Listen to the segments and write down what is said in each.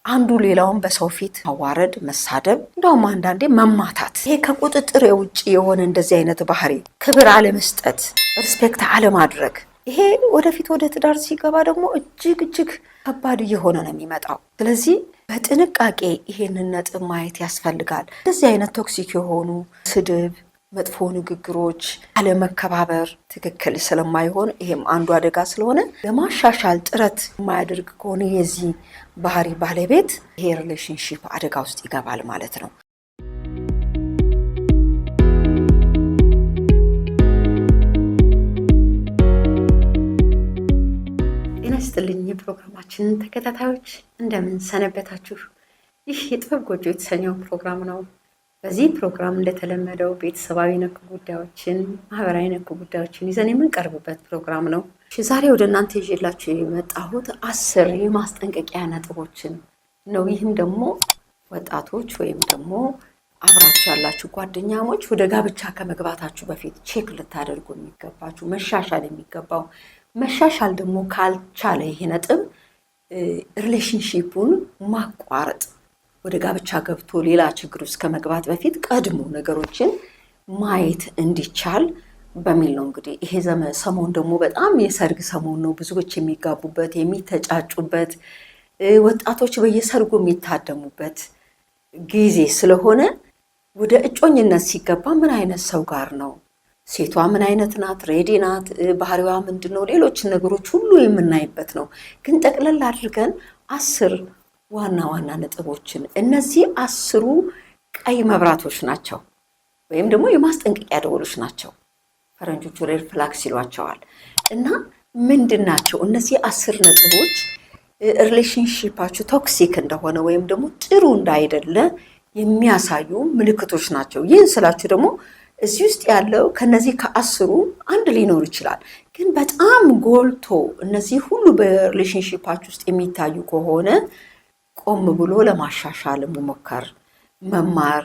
አንዱ ሌላውን በሰው ፊት ማዋረድ፣ መሳደብ፣ እንደውም አንዳንዴ መማታት። ይሄ ከቁጥጥር የውጭ የሆነ እንደዚህ አይነት ባህሪ፣ ክብር አለመስጠት፣ ሪስፔክት አለማድረግ፣ ይሄ ወደፊት ወደ ትዳር ሲገባ ደግሞ እጅግ ከባድ እየሆነ ነው የሚመጣው። ስለዚህ በጥንቃቄ ይሄንን ነጥብ ማየት ያስፈልጋል። እንደዚህ አይነት ቶክሲክ የሆኑ ስድብ፣ መጥፎ ንግግሮች፣ አለመከባበር ትክክል ስለማይሆን ይሄም አንዱ አደጋ ስለሆነ ለማሻሻል ጥረት የማያደርግ ከሆነ የዚህ ባህሪ ባለቤት ይሄ ሪሌሽንሺፕ አደጋ ውስጥ ይገባል ማለት ነው። ጤና ይስጥልኝ የፕሮግራማችን ተከታታዮች እንደምን ሰነበታችሁ? ይህ የጥበብ ጎጆ የተሰኘው ፕሮግራም ነው። በዚህ ፕሮግራም እንደተለመደው ቤተሰባዊ ነክ ጉዳዮችን፣ ማህበራዊ ነክ ጉዳዮችን ይዘን የምንቀርብበት ፕሮግራም ነው። ዛሬ ወደ እናንተ ይዤላችሁ የመጣሁት 10 የማስጠንቀቂያ ነጥቦችን ነው። ይህም ደግሞ ወጣቶች ወይም ደግሞ አብራችሁ ያላችሁ ጓደኛሞች ወደ ጋብቻ ከመግባታችሁ በፊት ቼክ ልታደርጉ የሚገባችሁ መሻሻል ደግሞ ካልቻለ ይሄ ነጥብ ሪሌሽንሺፑን ማቋረጥ ወደ ጋብቻ ገብቶ ሌላ ችግር ውስጥ ከመግባት በፊት ቀድሞ ነገሮችን ማየት እንዲቻል በሚል ነው። እንግዲህ ይሄ ሰሞን ደግሞ በጣም የሰርግ ሰሞን ነው። ብዙዎች የሚጋቡበት የሚተጫጩበት፣ ወጣቶች በየሰርጉ የሚታደሙበት ጊዜ ስለሆነ ወደ እጮኝነት ሲገባ ምን አይነት ሰው ጋር ነው፣ ሴቷ ምን አይነት ናት፣ ሬዲ ናት፣ ባህሪዋ ምንድን ነው፣ ሌሎች ነገሮች ሁሉ የምናይበት ነው። ግን ጠቅለል አድርገን 10 ዋና ነጥቦችን፣ እነዚህ 10 ቀይ መብራቶች ናቸው ወይም ደግሞ የማስጠንቀቂያ ደወሎች ናቸው። ፈረንጆቹ ሬድ ፍላግስ ይሏቸዋል። እና ምንድን ናቸው እነዚህ 10 ነጥቦች? ሪሌሽንሺፓችሁ ቶክሲክ እንደሆነ ወይም ደግሞ ጥሩ እንዳይደለ የሚያሳዩ ምልክቶች ናቸው። ይህን ስላችሁ ደግሞ እዚህ ውስጥ ያለው ከነዚህ ከ10 አንድ ሊኖር ይችላል። ግን በጣም ጎልቶ እነዚህ ሁሉ በሪሌሽንሺፓችሁ ውስጥ የሚታዩ ከሆነ ቆም ብሎ ለማሻሻል መሞከር፣ መማር፣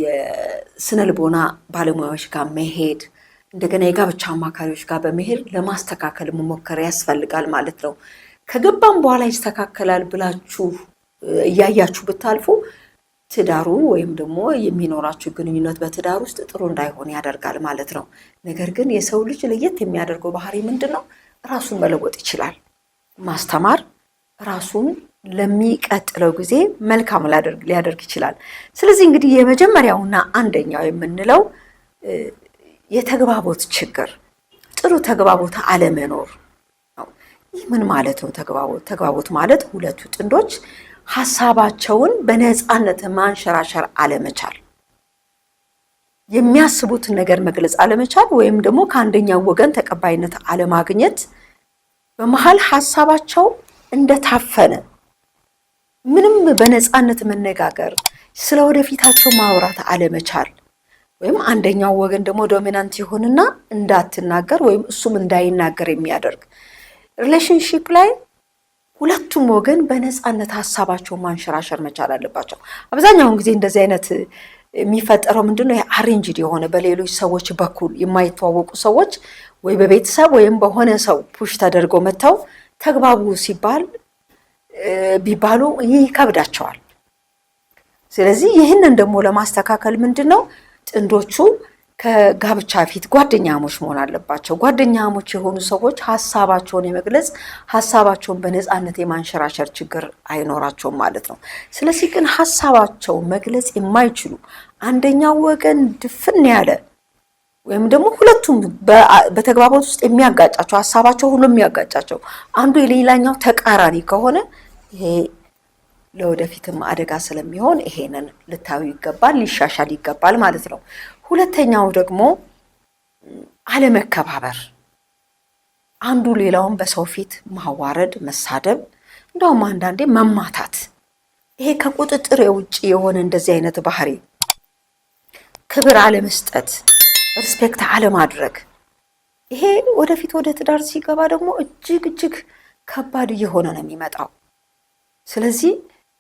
የስነ ልቦና ባለሙያዎች ጋር መሄድ፣ እንደገና የጋብቻ አማካሪዎች ጋር በመሄድ ለማስተካከል መሞከር ያስፈልጋል ማለት ነው። ከገባም በኋላ ይስተካከላል ብላችሁ እያያችሁ ብታልፉ ትዳሩ ወይም ደግሞ የሚኖራችሁ ግንኙነት በትዳር ውስጥ ጥሩ እንዳይሆን ያደርጋል ማለት ነው። ነገር ግን የሰው ልጅ ለየት የሚያደርገው ባህሪ ምንድን ነው? ራሱን መለወጥ ይችላል። ማስተማር ራሱን ለሚቀጥለው ጊዜ መልካም ሊያደርግ ይችላል። ስለዚህ እንግዲህ የመጀመሪያውና አንደኛው የምንለው የተግባቦት ችግር፣ ጥሩ ተግባቦት አለመኖር ነው። ይህ ምን ማለት ነው? ተግባቦት ማለት ሁለቱ ጥንዶች ሀሳባቸውን በነፃነት ማንሸራሸር አለመቻል፣ የሚያስቡትን ነገር መግለጽ አለመቻል፣ ወይም ደግሞ ከአንደኛው ወገን ተቀባይነት አለማግኘት፣ በመሃል ሀሳባቸው እንደታፈነ ምንም በነፃነት መነጋገር፣ ስለ ወደፊታቸው ማውራት አለመቻል፣ ወይም አንደኛው ወገን ደግሞ ዶሚናንት ይሆንና እንዳትናገር ወይም እሱም እንዳይናገር የሚያደርግ ሪሌሽንሺፕ ላይ ሁለቱም ወገን በነፃነት ሀሳባቸውን ማንሸራሸር መቻል አለባቸው። አብዛኛውን ጊዜ እንደዚህ አይነት የሚፈጠረው ምንድነው? አሬንጅድ የሆነ በሌሎች ሰዎች በኩል የማይተዋወቁ ሰዎች ወይ በቤተሰብ ወይም በሆነ ሰው ፑሽ ተደርገው መጥተው ተግባቡ ቢባሉ ይከብዳቸዋል። ስለዚህ ይህንን ደግሞ ለማስተካከል ምንድነው? ጥንዶቹ ከጋብቻ ፊት ጓደኛሞች መሆን አለባቸው። ጓደኛሞች የሆኑ ሰዎች ሀሳባቸውን የመግለጽ ሀሳባቸውን በነፃነት የማንሸራሸር ችግር አይኖራቸውም ማለት ነው። ስለዚህ ግን ሀሳባቸው መግለጽ የማይችሉ አንደኛው ወገን ድፍን ያለ ወይም ደግሞ ሁለቱም በተግባቦት ውስጥ የሚያጋጫቸው ሀሳባቸው ሁሉ የሚያጋጫቸው አንዱ የሌላኛው ተቃራኒ ከሆነ ይሄ ለወደፊትም አደጋ ስለሚሆን ይሄንን ልታዩ ይገባል፣ ሊሻሻል ይገባል ማለት ነው። ሁለተኛው ደግሞ አለመከባበር፣ አንዱ ሌላውን በሰው ፊት ማዋረድ፣ መሳደብ፣ እንደውም አንዳንዴ መማታት። ይሄ ከቁጥጥር የውጭ የሆነ እንደዚህ አይነት ባህሪ፣ ክብር አለመስጠት፣ ሪስፔክት አለማድረግ፣ ይሄ ወደፊት ወደ ትዳር ሲገባ ደግሞ እጅግ ከባድ እየሆነ ነው የሚመጣው። ስለዚህ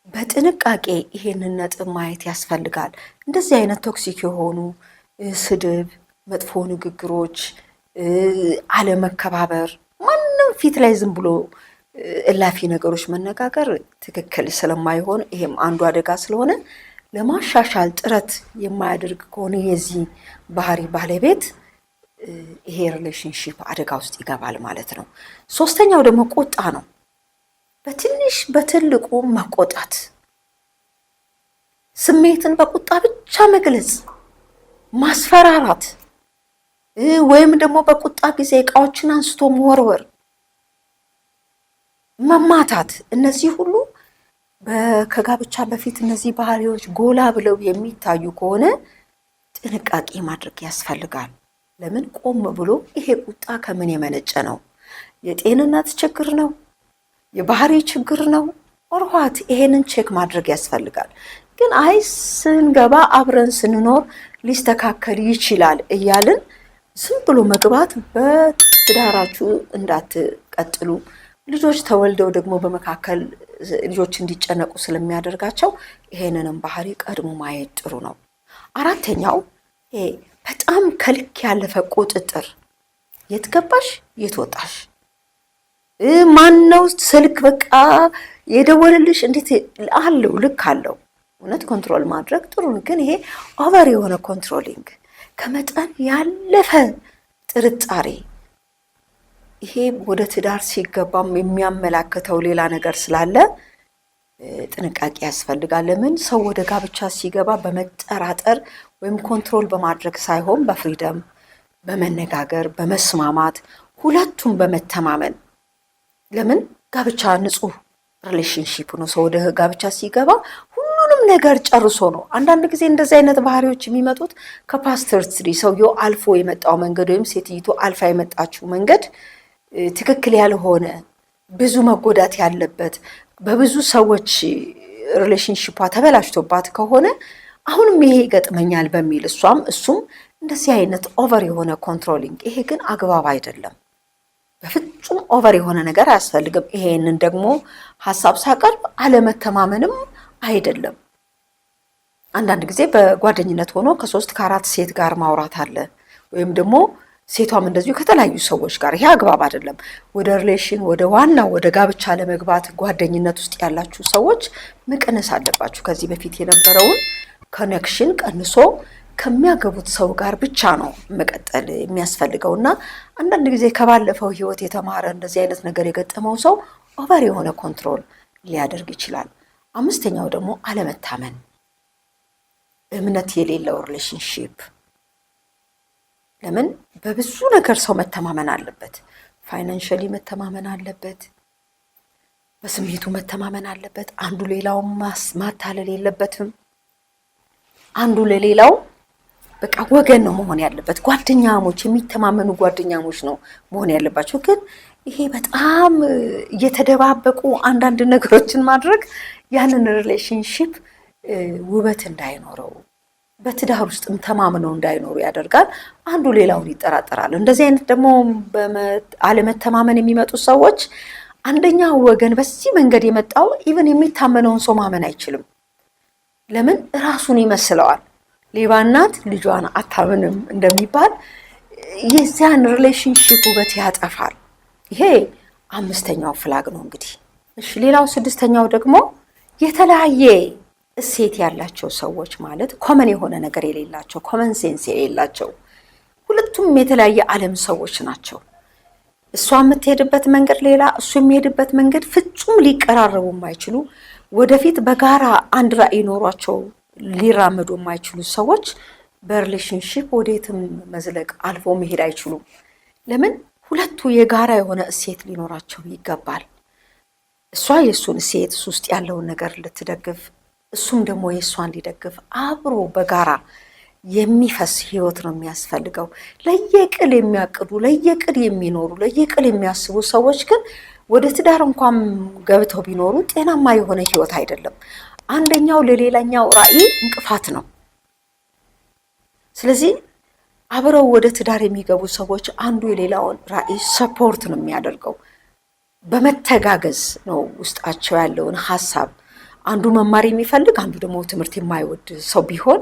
በጥንቃቄ ይሄንን ነጥብ ማየት ያስፈልጋል። እንደዚህ አይነት ቶክሲክ የሆኑ ስድብ፣ መጥፎ ንግግሮች፣ አለመከባበር፣ ማንም ፊት ላይ ዝም ብሎ እላፊ ነገሮች መነጋገር ትክክል ስለማይሆን ይሄም አንዱ አደጋ ስለሆነ ለማሻሻል ጥረት የማያደርግ ከሆነ የዚህ ባህሪ ባለቤት ይሄ ሪሌሽንሺፕ አደጋ ውስጥ ይገባል ማለት ነው። ሶስተኛው ደግሞ ቁጣ ነው። በትንሽ በትልቁ መቆጣት፣ ስሜትን በቁጣ ብቻ መግለጽ፣ ማስፈራራት ወይም ደግሞ በቁጣ ጊዜ እቃዎችን አንስቶ መወርወር፣ መማታት፣ እነዚህ ሁሉ ከጋብቻ በፊት እነዚህ ባህሪዎች ጎላ ብለው የሚታዩ ከሆነ ጥንቃቄ ማድረግ ያስፈልጋል። ለምን? ቆም ብሎ ይሄ ቁጣ ከምን የመነጨ ነው? የጤንነት ችግር ነው? የባህሪ ችግር ነው? ኦርዋት ይሄንን ቼክ ማድረግ ያስፈልጋል። ግን አይ ስንገባ አብረን ስንኖር ሊስተካከል ይችላል እያልን ዝም ብሎ መግባት በትዳራችሁ እንዳትቀጥሉ፣ ልጆች ተወልደው ደግሞ በመካከል ልጆች እንዲጨነቁ ስለሚያደርጋቸው ይሄንንም ባህሪ ቀድሞ ማየት ጥሩ ነው። አራተኛው በጣም ከልክ ያለፈ ቁጥጥር፣ የት ገባሽ የት ወጣሽ፣ ማነው ስልክ በቃ የደወለልሽ እንዴት አለው፣ ልክ አለው። እውነት ኮንትሮል ማድረግ ጥሩ ነው። ግን ይሄ ኦቨር የሆነ ኮንትሮሊንግ፣ ከመጠን ያለፈ ጥርጣሬ፣ ይሄ ወደ ትዳር ሲገባም የሚያመላክተው ሌላ ነገር ስላለ ጥንቃቄ ያስፈልጋል። ለምን? ሰው ወደ ጋብቻ ሲገባ በመጠራጠር ወይም ኮንትሮል በማድረግ ሳይሆን በፍሪደም በመነጋገር በመስማማት ሁለቱም በመተማመን። ለምን? ጋብቻ ንጹህ ሪሌሽንሺፕ ነው። ሰው ወደ ጋብቻ ሲገባ ሁሉንም ነገር ጨርሶ ነው። አንዳንድ ጊዜ እንደዚህ አይነት ባህሪዎች የሚመጡት ከፓስተር ትሪ ሰውየው አልፎ የመጣው መንገድ ወይም ሴትይቱ አልፋ የመጣችው መንገድ ትክክል ያልሆነ ብዙ መጎዳት ያለበት በብዙ ሰዎች ሪሌሽንሺፓ ተበላሽቶባት ከሆነ አሁንም ይሄ ይገጥመኛል በሚል እሱም እንደዚህ አይነት ኦቨር የሆነ ኮንትሮሊንግ፣ ይሄ ግን አግባብ አይደለም። በፍጹም ኦቨር የሆነ ነገር አያስፈልግም። ይሄንን ደግሞ ሀሳብ ሳቀርብ አለመተማመንም አይደለም። አንዳንድ ጊዜ በጓደኝነት ሆኖ ከ3 ከ4 ሴት ጋር ማውራት አለ፣ ወይም ደግሞ ሴቷም እንደዚሁ ከተለያዩ ሰዎች ጋር። ይሄ አግባብ አይደለም። ወደ ሪሌሽን ወደ ዋናው ወደ ጋብቻ ለመግባት ጓደኝነት ውስጥ ያላችሁ ሰዎች መቀነስ አለባችሁ። ከዚህ በፊት የነበረውን ኮኔክሽን ቀንሶ ከሚያገቡት ሰው ጋር ብቻ ነው መቀጠል የሚያስፈልገው እና አንዳንድ ጊዜ ከባለፈው ህይወት የተማረ እንደዚህ አይነት ነገር የገጠመው ሰው ኦቨር የሆነ ኮንትሮል ሊያደርግ ይችላል። አምስተኛው ደግሞ አለመታመን፣ እምነት የሌለው ሪሌሽንሺፕ። ለምን? በብዙ ነገር ሰው መተማመን አለበት። ፋይናንሻሊ መተማመን አለበት፣ በስሜቱ መተማመን አለበት። አንዱ ሌላውን ማታለል የለበትም። አንዱ ለሌላው በቃ ወገን ነው መሆን ያለበት። ጓደኛሞች፣ የሚተማመኑ ጓደኛሞች ነው መሆን ያለባቸው። ግን ይሄ በጣም እየተደባበቁ አንዳንድ ነገሮችን ማድረግ ያንን ሪሌሽንሺፕ ውበት እንዳይኖረው፣ በትዳር ውስጥም ተማምነው እንዳይኖሩ ያደርጋል። አንዱ ሌላውን ይጠራጠራል። እንደዚህ አይነት ደግሞ አለመተማመን የሚመጡ ሰዎች አንደኛው ወገን በዚህ መንገድ የመጣው ኢቭን የሚታመነውን ሰው ማመን አይችልም። ለምን? ራሱን ይመስለዋል። ሌባ እናት ልጇን አታምንም እንደሚባል የዚያን ሪሌሽንሺፕ ውበት ያጠፋል። ይሄ አምስተኛው ፍላግ ነው እንግዲህ። እሺ፣ ሌላው ስድስተኛው ደግሞ የተለያየ እሴት ያላቸው ሰዎች ማለት ኮመን የሆነ ነገር የሌላቸው፣ ኮመን ሴንስ የሌላቸው፣ ሁለቱም የተለያየ ዓለም ሰዎች ናቸው። እሷ የምትሄድበት መንገድ ሌላ፣ እሱ የሚሄድበት መንገድ ፍጹም ሊቀራረቡ የማይችሉ፣ ወደፊት በጋራ አንድ ራዕይ ኖሯቸው ሊራመዱ የማይችሉ ሰዎች በሪሌሽንሺፕ ወዴትም መዝለቅ አልፎ መሄድ አይችሉም። ለምን? ሁለቱ የጋራ የሆነ እሴት ሊኖራቸው ይገባል። እሷ የእሱን እሴት ውስጥ ያለውን ነገር ልትደግፍ፣ እሱም ደግሞ የእሷን ሊደግፍ፣ አብሮ በጋራ የሚፈስ ህይወት ነው የሚያስፈልገው። ለየቅል የሚያቅዱ፣ ለየቅል የሚኖሩ፣ ለየቅል የሚያስቡ ሰዎች ግን ወደ ትዳር እንኳን ገብተው ቢኖሩ ጤናማ የሆነ ህይወት አይደለም። አንደኛው ለሌላኛው ራዕይ እንቅፋት ነው። ስለዚህ አብረው ወደ ትዳር የሚገቡ ሰዎች አንዱ የሌላውን ራዕይ ሰፖርት ነው የሚያደርገው። በመተጋገዝ ነው ውስጣቸው ያለውን ሀሳብ። አንዱ መማር የሚፈልግ አንዱ ደግሞ ትምህርት የማይወድ ሰው ቢሆን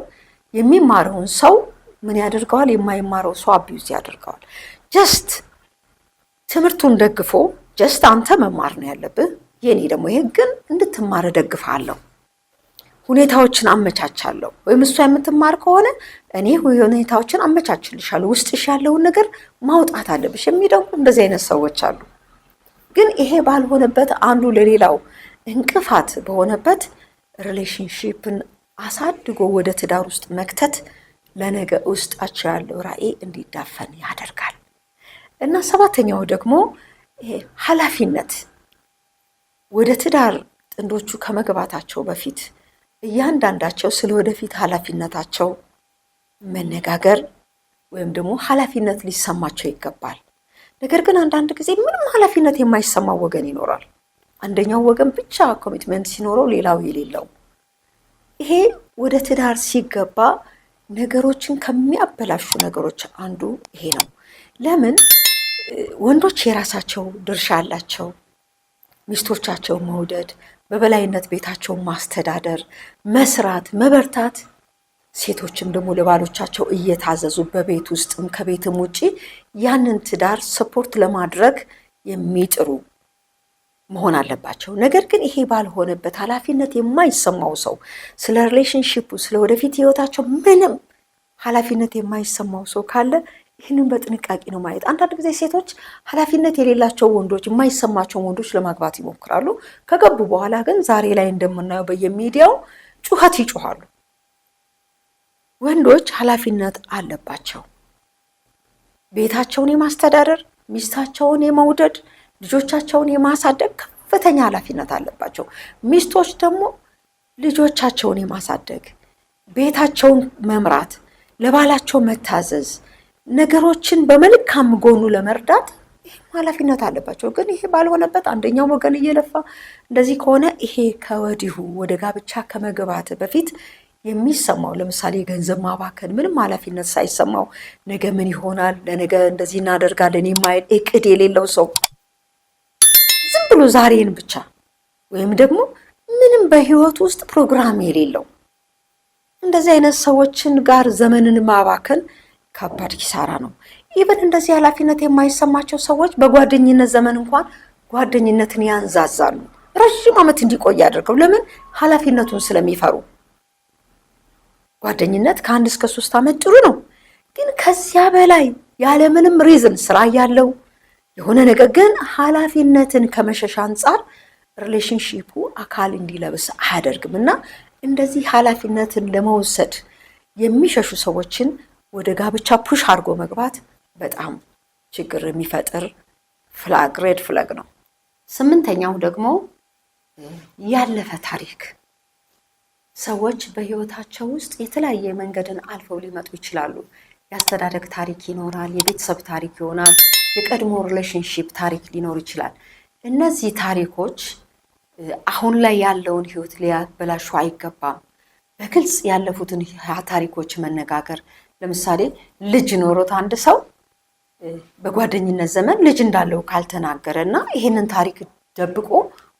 የሚማረውን ሰው ምን ያደርገዋል? የማይማረው ሰው አቢዩዝ ያደርገዋል። ጀስት ትምህርቱን ደግፎ ጀስት አንተ መማር ነው ያለብህ። የኔ ደግሞ ይሄ ግን እንድትማር ደግፋለሁ፣ ሁኔታዎችን አመቻቻለሁ። ወይም እሷ የምትማር ከሆነ እኔ ሁኔታዎችን አመቻችልሻለሁ፣ ውስጥሽ ያለውን ነገር ማውጣት አለብሽ የሚደንቁ እንደዚህ አይነት ሰዎች አሉ። ግን ይሄ ባልሆነበት አንዱ ለሌላው እንቅፋት በሆነበት ሪሌሽንሺፕን አሳድጎ ወደ ትዳር ውስጥ መክተት ለነገ ውስጣቸው ያለው ራዕይ እንዲዳፈን ያደርጋል። እና ሰባተኛው ደግሞ ይሄ ኃላፊነት። ወደ ትዳር ጥንዶቹ ከመግባታቸው በፊት እያንዳንዳቸው ስለ ወደፊት ኃላፊነታቸው መነጋገር ወይም ደግሞ ኃላፊነት ሊሰማቸው ይገባል። ነገር ግን አንዳንድ ጊዜ ምንም ኃላፊነት የማይሰማው ወገን ይኖራል። አንደኛው ወገን ብቻ ኮሚትመንት ሲኖረው ሌላው የሌለው። ይሄ ወደ ትዳር ሲገባ ነገሮችን ከሚያበላሹ ነገሮች አንዱ ይሄ ነው። ለምን? ወንዶች የራሳቸው ድርሻ አላቸው። ሚስቶቻቸውን መውደድ፣ በበላይነት ቤታቸውን ማስተዳደር፣ መስራት፣ መበርታት። ሴቶችም ደግሞ ለባሎቻቸው እየታዘዙ በቤት ውስጥም ከቤትም ውጪ ያንን ትዳር ሰፖርት ለማድረግ የሚጥሩ መሆን አለባቸው። ነገር ግን ይሄ ባልሆነበት ኃላፊነት የማይሰማው ሰው ስለ ሪሌሽንሺፑ ስለ ወደፊት ህይወታቸው ምንም ኃላፊነት የማይሰማው ሰው ካለ ይህንን በጥንቃቄ ነው ማየት። አንዳንድ ጊዜ ሴቶች ኃላፊነት የሌላቸው ወንዶች የማይሰማቸው ወንዶች ለማግባት ይሞክራሉ። ከገቡ በኋላ ግን ዛሬ ላይ እንደምናየው በየሚዲያው ጩኸት ይጮሃሉ። ወንዶች ኃላፊነት አለባቸው። ቤታቸውን የማስተዳደር፣ ሚስታቸውን የመውደድ፣ ልጆቻቸውን የማሳደግ ከፍተኛ ኃላፊነት አለባቸው። ሚስቶች ደግሞ ልጆቻቸውን የማሳደግ፣ ቤታቸውን መምራት፣ ለባላቸው መታዘዝ፣ ነገሮችን በመልካም ጎኑ ለመርዳት ይህም ኃላፊነት አለባቸው። ግን ይሄ ባልሆነበት አንደኛው ወገን እየለፋ እንደዚህ ከሆነ ይሄ ከወዲሁ ወደ ጋብቻ ከመግባት በፊት የሚሰማው ለምሳሌ የገንዘብ ማባከን፣ ምንም ኃላፊነት ሳይሰማው ነገ ምን ይሆናል፣ ለነገ እንደዚህ እናደርጋለን የማይል እቅድ የሌለው ሰው ዝም ብሎ ዛሬን ብቻ ወይም ደግሞ ምንም በህይወት ውስጥ ፕሮግራም የሌለው እንደዚህ አይነት ሰዎችን ጋር ዘመንን ማባከን ከባድ ኪሳራ ነው። ኢቨን እንደዚህ ኃላፊነት የማይሰማቸው ሰዎች በጓደኝነት ዘመን እንኳን ጓደኝነትን ያንዛዛሉ፣ ረዥም ዓመት እንዲቆይ አድርገው። ለምን? ኃላፊነቱን ስለሚፈሩ። ጓደኝነት ከ1 እስከ 3 ዓመት ጥሩ ነው። ግን ከዚያ በላይ ያለምንም ሪዝን ስራ ያለው የሆነ ነገር ግን ኃላፊነትን ከመሸሽ አንጻር ሪሌሽንሺፑ አካል እንዲለብስ አያደርግም። እና እንደዚህ ኃላፊነትን ለመውሰድ የሚሸሹ ሰዎችን ወደ ጋብቻ ፑሽ አድርጎ መግባት በጣም ችግር የሚፈጥር ሬድ ፍላግ ነው። 8ኛው ደግሞ ያለፈ ታሪክ። ሰዎች በህይወታቸው ውስጥ የተለያየ መንገድን አልፈው ሊመጡ ይችላሉ። የአስተዳደግ ታሪክ ይኖራል፣ የቤተሰብ ታሪክ ይሆናል፣ የቀድሞ ሪሌሽንሺፕ ታሪክ ሊኖር ይችላል። እነዚህ ታሪኮች አሁን ላይ ያለውን ህይወት ሊያበላሹ አይገባም። በግልጽ ያለፉትን ታሪኮች መነጋገር። ለምሳሌ ልጅ ኖሮት አንድ ሰው በጓደኝነት ዘመን ልጅ እንዳለው ካልተናገረ እና ይሄንን ታሪክ ደብቆ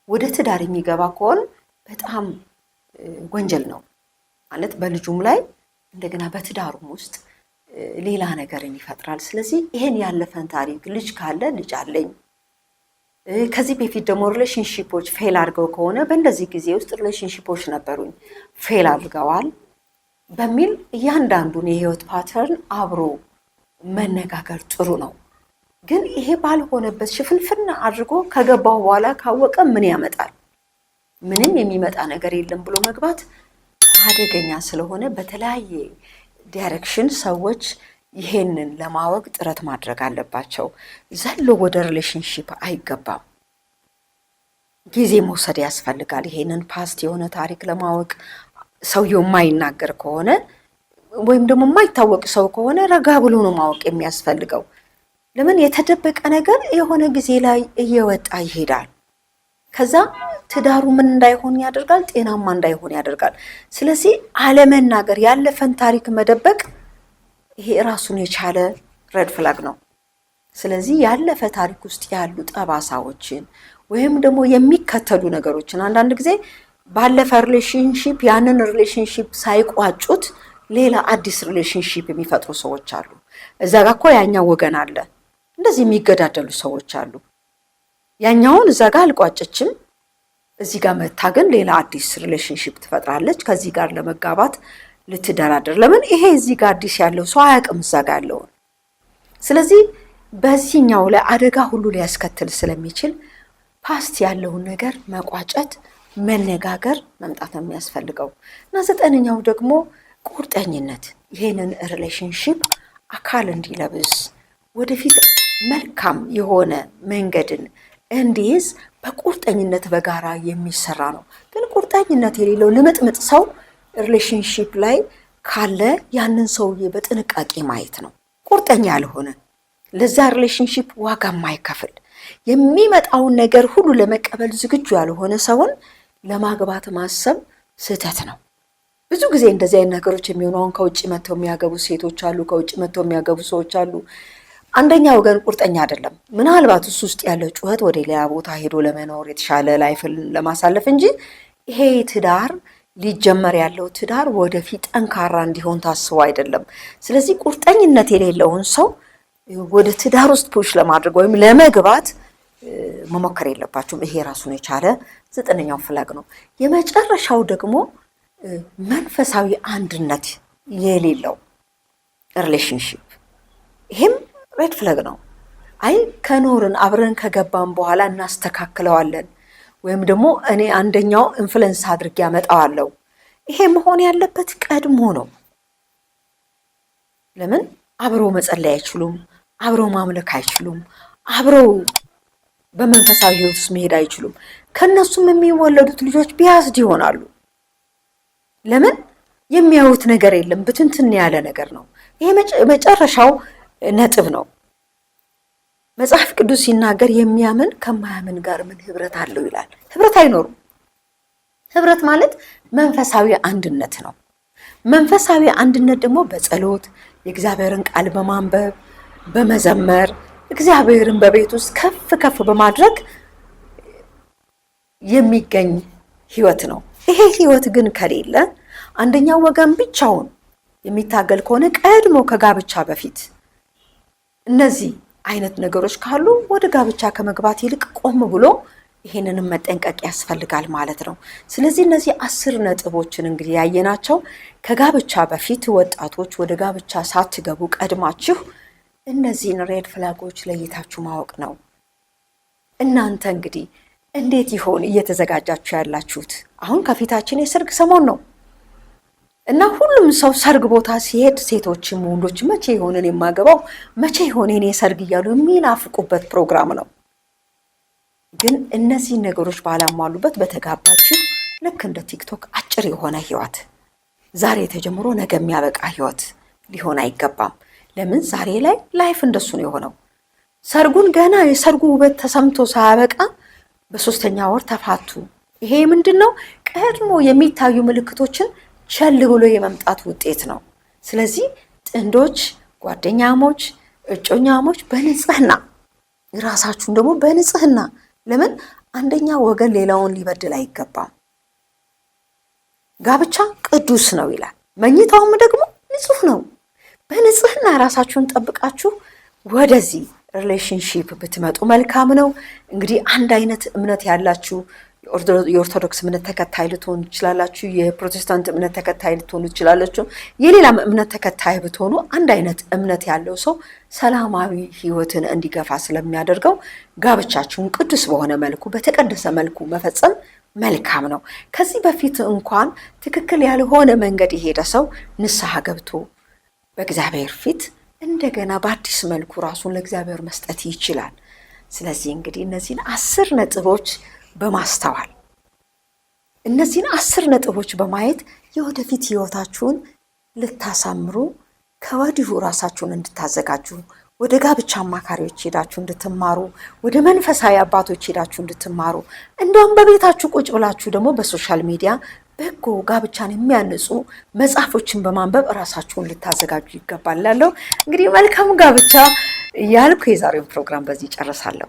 ወደ ትዳር የሚገባ ከሆነ በጣም ወንጀል ነው ማለት፣ በልጁም ላይ እንደገና በትዳሩም ውስጥ ሌላ ነገርን ይፈጥራል። ስለዚህ ይሄን ያለፈን ታሪክ ልጅ ካለ ልጅ አለኝ፣ ከዚህ በፊት ደግሞ ሪሌሽንሺፖች ፌል አድርገው ከሆነ በእንደዚህ ጊዜ ውስጥ ሪሌሽንሺፖች ነበሩኝ ፌል አድርገዋል በሚል እያንዳንዱን የህይወት ፓተርን አብሮ መነጋገር ጥሩ ነው። ግን ይሄ ባልሆነበት ሽፍንፍና አድርጎ ከገባው በኋላ ካወቀ ምን ያመጣል? ምንም የሚመጣ ነገር የለም ብሎ መግባት አደገኛ ስለሆነ በተለያየ ዳይሬክሽን ሰዎች ይሄንን ለማወቅ ጥረት ማድረግ አለባቸው። ዘሎ ወደ ሪሌሽንሺፕ አይገባም። ጊዜ መውሰድ ያስፈልጋል። ይሄንን ፓስት የሆነ ታሪክ ለማወቅ ሰውየው የማይናገር ከሆነ ወይም ደግሞ የማይታወቅ ሰው ከሆነ ረጋ ብሎ ነው ማወቅ የሚያስፈልገው። ለምን? የተደበቀ ነገር የሆነ ጊዜ ላይ እየወጣ ይሄዳል። ከዛ ትዳሩ ምን እንዳይሆን ያደርጋል? ጤናማ እንዳይሆን ያደርጋል። ስለዚህ አለመናገር፣ ያለፈን ታሪክ መደበቅ ይሄ ራሱን የቻለ ሬድ ፍላግ ነው። ስለዚህ ያለፈ ታሪክ ውስጥ ያሉ ጠባሳዎችን ወይም ደግሞ የሚከተሉ ነገሮችን አንዳንድ ጊዜ ባለፈ ሪሌሽንሺፕ ያንን ሪሌሽንሺፕ ሳይቋጩት ሌላ አዲስ ሪሌሽንሺፕ የሚፈጥሩ ሰዎች አሉ። እዛ ጋር እኮ ያኛው ወገን አለ። እንደዚህ የሚገዳደሉ ሰዎች አሉ። ያኛውን እዛ ጋር አልቋጨችም። እዚህ ጋር መታ ግን ሌላ አዲስ ሪሌሽንሺፕ ትፈጥራለች ከዚህ ጋር ለመጋባት ልትደራደር። ለምን ይሄ እዚህ ጋር አዲስ ያለው ሰው አያውቅም እዛ ጋር ያለውን። ስለዚህ በዚህኛው ላይ አደጋ ሁሉ ሊያስከትል ስለሚችል ፓስት ያለውን ነገር መቋጨት፣ መነጋገር መምጣት ነው የሚያስፈልገው። እና 9ኛው ደግሞ ቁርጠኝነት፣ ይሄንን ሪሌሽንሺፕ አካል እንዲለብስ ወደፊት መልካም የሆነ መንገድን እንዲይዝ በቁርጠኝነት በጋራ የሚሰራ ነው። ግን ቁርጠኝነት የሌለው ልምጥምጥ ሰው ሪሌሽንሺፕ ላይ ካለ ያንን ሰውዬ በጥንቃቄ ማየት ነው። ቁርጠኛ ያልሆነ ለዛ ሪሌሽንሺፕ ዋጋ የማይከፍል የሚመጣውን ነገር ሁሉ ለመቀበል ዝግጁ ያልሆነ ሰውን ለማግባት ማሰብ ስህተት ነው። ብዙ ጊዜ እንደዚህ አይነት ነገሮች የሚሆነውን ከውጭ መጥተው የሚያገቡ ሴቶች አሉ፣ ከውጭ መጥተው የሚያገቡ ሰዎች አሉ። አንደኛ ወገን ቁርጠኛ አይደለም። ምናልባት እሱ ውስጥ ያለው ጩኸት ወደ ሌላ ቦታ ሄዶ ለመኖር የተሻለ ላይፍን ለማሳለፍ እንጂ ይሄ ትዳር ሊጀመር ያለው ትዳር ወደፊት ጠንካራ እንዲሆን ታስቦ አይደለም። ስለዚህ ቁርጠኝነት የሌለውን ሰው ወደ ትዳር ውስጥ ፑሽ ለማድረግ ወይም ለመግባት መሞከር የለባችሁም። ይሄ ራሱን የቻለ 9ኛው ፍላግ ነው። የመጨረሻው ደግሞ መንፈሳዊ አንድነት የሌለው ሪሌሽንሺፕ፣ ይሄም ሬድ ፍላግ ነው። አይ ከኖርን አብረን ከገባን በኋላ እናስተካክለዋለን ወይም ደግሞ እኔ አንደኛው ኢንፍሉዌንስ አድርጌ ያመጣዋለሁ። ይሄ መሆን ያለበት ቀድሞ ነው። ለምን አብረው መጸለይ አይችሉም? አብረው ማምለክ አይችሉም? አብረው በመንፈሳዊ ህይወት ውስጥ መሄድ አይችሉም? ከነሱም የሚወለዱት ልጆች ቢያዝድ ይሆናሉ። ለምን የሚያዩት ነገር የለም፣ ብትንትን ያለ ነገር ነው። ይሄ መጨረሻው ነጥብ ነው። መጽሐፍ ቅዱስ ሲናገር የሚያምን ከማያምን ጋር ምን ህብረት አለው ይላል። ህብረት አይኖሩም። ህብረት ማለት መንፈሳዊ አንድነት ነው። መንፈሳዊ አንድነት ደግሞ በጸሎት የእግዚአብሔርን ቃል በማንበብ በመዘመር እግዚአብሔርን በቤት ውስጥ ከፍ ከፍ በማድረግ የሚገኝ ህይወት ነው። ይሄ ህይወት ግን ከሌለ አንደኛው ወገን ብቻውን የሚታገል ከሆነ ቀድሞ ከጋብቻ በፊት እነዚህ አይነት ነገሮች ካሉ ወደ ጋብቻ ከመግባት ይልቅ ቆም ብሎ ይሄንንም መጠንቀቅ ያስፈልጋል ማለት ነው። ስለዚህ እነዚህ 10 ነጥቦችን እንግዲህ ያየናቸው ከጋብቻ በፊት ወጣቶች ወደ ጋብቻ ሳትገቡ ቀድማችሁ እነዚህን ሬድ ፍላጎች ለይታችሁ ማወቅ ነው። እናንተ እንግዲህ እንዴት ይሆን እየተዘጋጃችሁ ያላችሁት? አሁን ከፊታችን የሰርግ ሰሞን ነው እና ሁሉም ሰው ሰርግ ቦታ ሲሄድ ሴቶችም ወንዶችም መቼ ይሆን እኔ የማገባው፣ መቼ ይሆን እኔ ሰርግ እያሉ የሚናፍቁበት ፕሮግራም ነው። ግን እነዚህ ነገሮች ባላሟሉበት በተጋባችሁ ልክ እንደ ቲክቶክ አጭር የሆነ ህይወት ዛሬ ተጀምሮ ነገ የሚያበቃ ህይወት ሊሆን አይገባም። ለምን ዛሬ ላይ ላይፍ እንደሱ ነው የሆነው። ሰርጉን ገና የሰርጉ ውበት ተሰምቶ ሳያበቃ በ3ኛ ወር ተፋቱ። ይሄ ምንድነው? ቀድሞ የሚታዩ ምልክቶችን ቸል ብሎ የመምጣት ውጤት ነው። ስለዚህ ጥንዶች፣ ጓደኛሞች፣ እጮኛሞች በንጽህና ራሳችሁን ደግሞ በንጽህና ለምን አንደኛ ወገን ሌላውን ሊበድል አይገባም። ጋብቻ ቅዱስ ነው ይላል። መኝታውም ደግሞ ንጹህ ነው። በንጽህና ራሳችሁን ጠብቃችሁ ወደዚህ ሪሌሽንሺፕ ብትመጡ መልካም ነው። እንግዲህ አንድ አይነት እምነት ያላችሁ የኦርቶዶክስ እምነት ተከታይ ልትሆኑ ትችላላችሁ። የፕሮቴስታንት እምነት ተከታይ ልትሆኑ ትችላላችሁ። የሌላም እምነት ተከታይ ብትሆኑ አንድ አይነት እምነት ያለው ሰው ሰላማዊ ህይወትን እንዲገፋ ስለሚያደርገው ጋብቻችሁን ቅዱስ በሆነ መልኩ በተቀደሰ መልኩ መፈጸም መልካም ነው። ከዚህ በፊት እንኳን ትክክል ያልሆነ መንገድ የሄደ ሰው ንስሐ ገብቶ በእግዚአብሔር ፊት እንደገና በአዲስ መልኩ ራሱን ለእግዚአብሔር መስጠት ይችላል። ስለዚህ እንግዲህ እነዚህን 10 ነጥቦች በማስተዋል እነዚህን 10 ነጥቦች በማየት የወደፊት ህይወታችሁን ልታሳምሩ ከወዲሁ ራሳችሁን እንድታዘጋጁ ወደ ጋብቻ አማካሪዎች ሄዳችሁ እንድትማሩ፣ ወደ መንፈሳዊ አባቶች ሄዳችሁ እንድትማሩ፣ እንደውም በቤታችሁ ቁጭ ብላችሁ ደግሞ በሶሻል ሚዲያ በጎ ጋብቻን የሚያንጹ መጽሐፎችን በማንበብ ራሳችሁን ልታዘጋጁ ይገባል። እንግዲህ መልካም ጋብቻ ያልኩ የዛሬውን ፕሮግራም በዚህ ጨርሳለሁ።